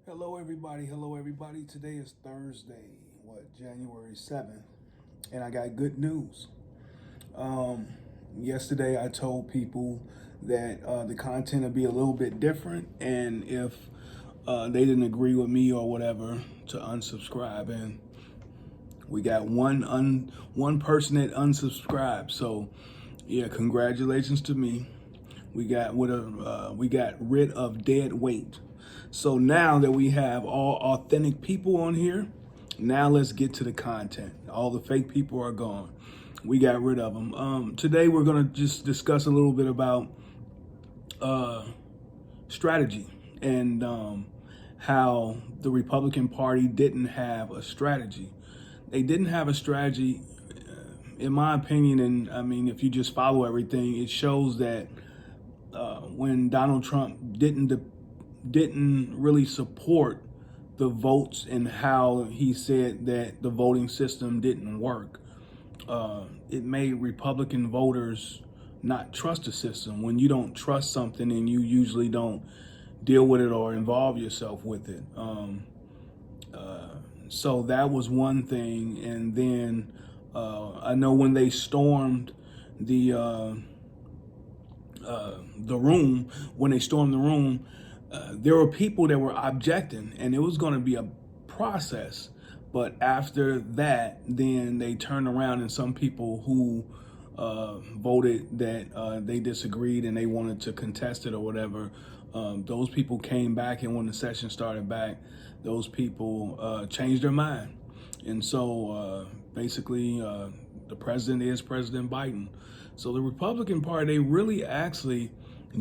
Hello, everybody. Hello, everybody. Today is Thursday, January 7th, and I got good news. Um, Yesterday, I told people that the content would be a little bit different, and if they didn't agree with me or whatever, to unsubscribe. And we got one person that unsubscribed. So, yeah, congratulations to me. We got rid of dead weight. So now that we have all authentic people on here, now let's get to the content. All the fake people are gone. We got rid of them. Today we're gonna just discuss a little bit about uh, strategy and how the Republican Party didn't have a strategy. They didn't have a strategy, in my opinion. And I mean, if you just follow everything, it shows that when Donald Trump didn't really support the votes and how he said that the voting system didn't work. It made Republican voters not trust the system. When you don't trust something, and you usually don't deal with it or involve yourself with it. So that was one thing. And then I know when they stormed the uh, when they stormed the room, there were people that were objecting, and it was going to be a process. But after that, then they turned around, and some people who voted that they disagreed and they wanted to contest it or whatever, those people came back, and when the session started back, those people changed their mind. And so basically, the president is President Biden. So the Republican Party, they really actually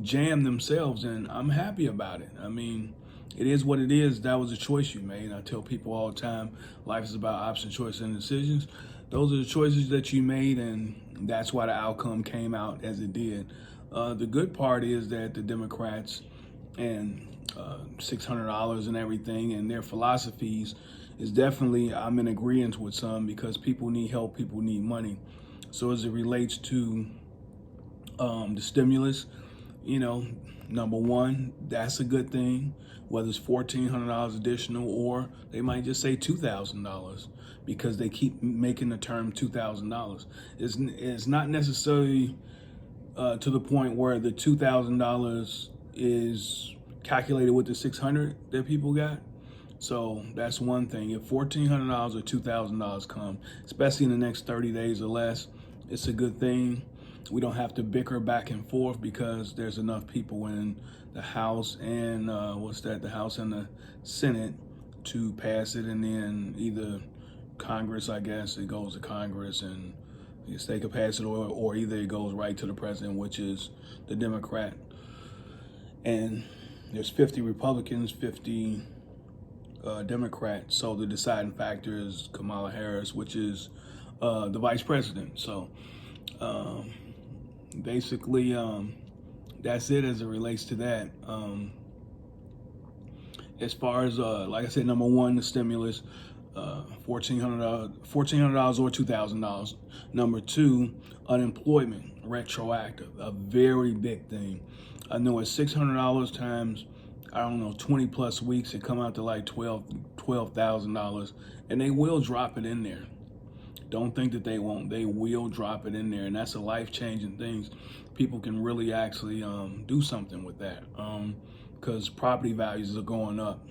jammed themselves, and I'm happy about it. I mean, it is what it is. That was a choice you made. I tell people all the time, life is about option, choice, and decisions. Those are the choices that you made, and that's why the outcome came out as it did. The good part is that the Democrats and $600 and everything and their philosophies is definitely, I'm in agreement with some, because people need help, people need money. So as it relates to the stimulus, you know, number one, that's a good thing. Whether it's $1,400 additional, or they might just say $2,000, because they keep making the term $2,000. It's not necessarily to the point where the $2,000 is calculated with the 600 that people got. So that's one thing. If $1,400 or $2,000 come, especially in the next 30 days or less, it's a good thing. We don't have to bicker back and forth, because there's enough people in the House and the House and the Senate to pass it, and then either Congress, I guess it goes to Congress, and yes, they could pass it, or either it goes right to the president, which is the Democrat. And there's 50 Republicans, 50 Democrats. So the deciding factor is Kamala Harris, which is the vice president. So basically, that's it as it relates to that. As far as, like I said, number one, the stimulus, $1,400 or $2,000. Number two, unemployment, retroactive, a very big thing. I know at $600 times, I don't know, 20 plus weeks, it come out to like $12,000, and they will drop it in there. Don't think that they won't. They will drop it in there, and that's a life-changing thing. People can really actually do something with that, because property values are going up.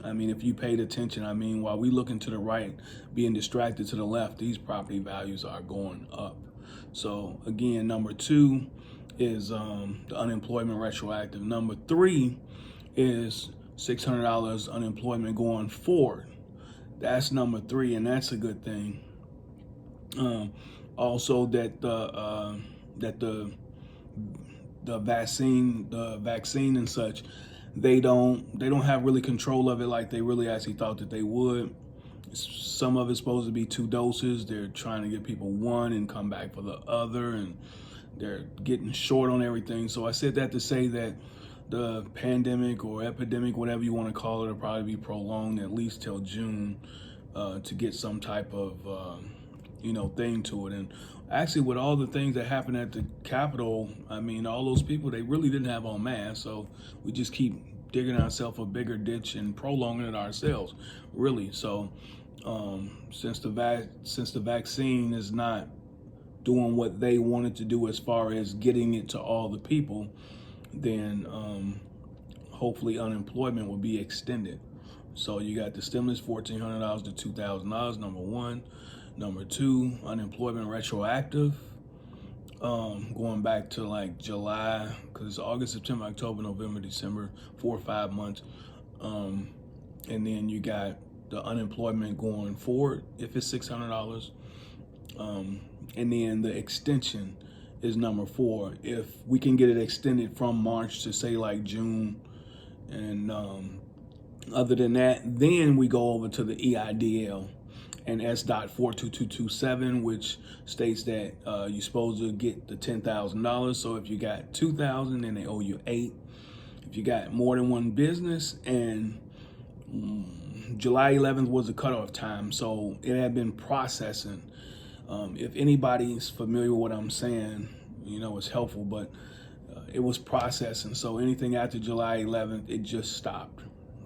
I mean, if you paid attention, I mean, while we looking to the right, being distracted to the left, these property values are going up. So again, number two is the unemployment retroactive. Number three is $600 unemployment going forward. That's number three, and that's a good thing. Also, that the vaccine and such, they don't have really control of it like they really actually thought that they would. Some of it's supposed to be 2 doses. They're trying to get people one and come back for the other, and they're getting short on everything. So I said that to say that the pandemic or epidemic, whatever you want to call it, will probably be prolonged at least till June to get some type of thing to it. And actually, with all the things that happened at the Capitol, I mean, all those people, they really didn't have on masks. So we just keep digging ourselves a bigger ditch and prolonging it ourselves, really. So since the vaccine is not doing what they wanted to do as far as getting it to all the people, then hopefully unemployment will be extended. So you got the stimulus, $1,400 to $2,000, number one. Number two, unemployment retroactive, going back to like July, because it's August, September, October, November, December, 4 or 5 months. And then you got the unemployment going forward if it's $600. And then the extension is number four. If we can get it extended from March to say like June, and other than that, then we go over to the EIDL and S.42227, which states that you're supposed to get the $10,000. So if you got $2,000, then they owe you $8,000. If you got more than one business, and July 11th was the cutoff time, so it had been processing. If anybody's familiar with what I'm saying, it's helpful, but it was processing. So anything after July 11th, it just stopped.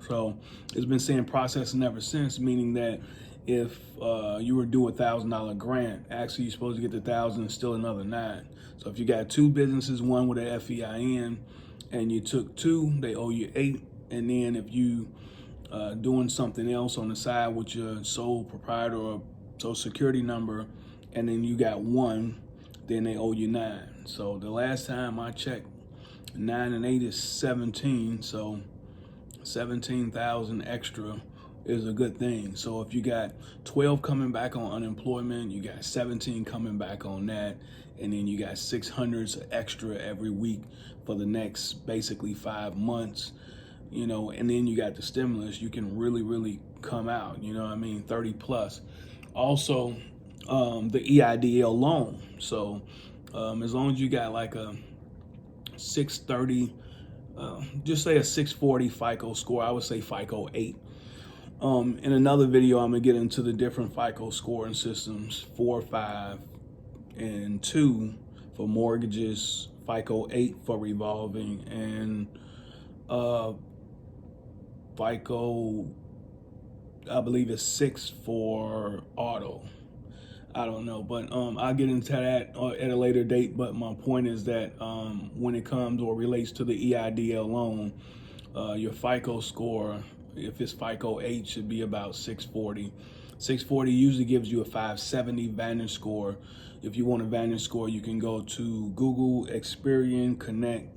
So it's been saying processing ever since, meaning that if you were due $1,000 grant, actually you're supposed to get the 1,000 and still another 9. So if you got two businesses, one with an FEIN, and you took 2, they owe you 8. And then if you doing something else on the side with your sole proprietor or social security number, and then you got 1, then they owe you 9. So the last time I checked, 9 and 8 is 17. So 17,000 extra is a good thing. So if you got 12 coming back on unemployment, you got 17 coming back on that, and then you got 600s extra every week for the next basically 5 months, and then you got the stimulus, you can really come out, 30 plus. Also, the EIDL loan. So as long as you got like a 630, just say a 640 FICO score, I would say FICO 8. In another video, I'm gonna get into the different FICO scoring systems, 4, 5, and 2 for mortgages, FICO 8 for revolving, and FICO, I believe it's 6 for auto. I don't know, but I'll get into that at a later date. But my point is that when it comes or relates to the EIDL loan, your FICO score, if it's FICO 8, should be about 640. 640 usually gives you a 570 Vantage score. If you want a Vantage score, you can go to Google, Experian, Connect,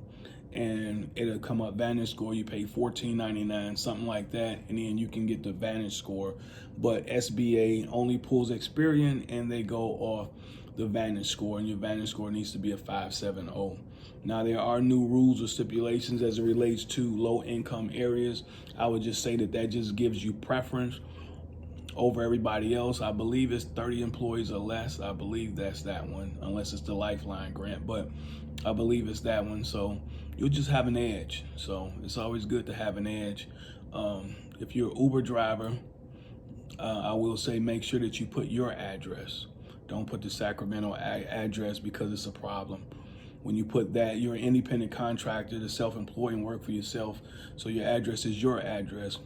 and it'll come up Vantage score. You pay $14.99, something like that, and then you can get the Vantage score. But SBA only pulls Experian, and they go off the Vantage score, and your Vantage score needs to be a 570. Now, there are new rules or stipulations as it relates to low-income areas. I would just say that just gives you preference over everybody else. I believe it's 30 employees or less. I believe that's that one, unless it's the Lifeline grant, but I believe it's that one. So you'll just have an edge. So it's always good to have an edge. If you're an Uber driver, I will say make sure that you put your address. Don't put the Sacramento address, because it's a problem. When you put that, you're an independent contractor, to self-employed and work for yourself. So your address is your address.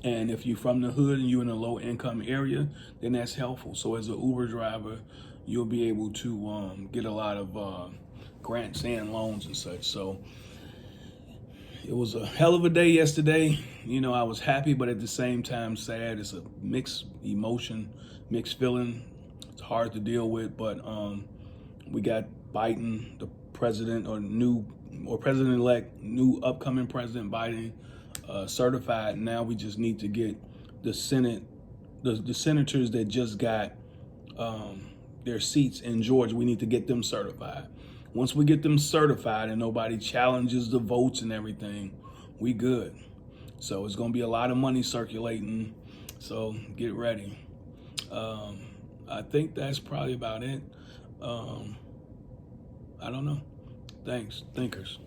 And if you're from the hood and you're in a low income area, then that's helpful. So as an Uber driver, you'll be able to get a lot of grants and loans and such. So it was a hell of a day yesterday. I was happy, but at the same time sad. It's a mixed emotion, mixed feeling. It's hard to deal with, but we got Biden, the president, or president-elect, new upcoming President Biden, certified. Now we just need to get the Senate, the senators that just got their seats in Georgia. We need to get them certified. Once we get them certified and nobody challenges the votes and everything, we good. So it's going to be a lot of money circulating. So get ready. I think that's probably about it. I don't know. Thanks, thinkers.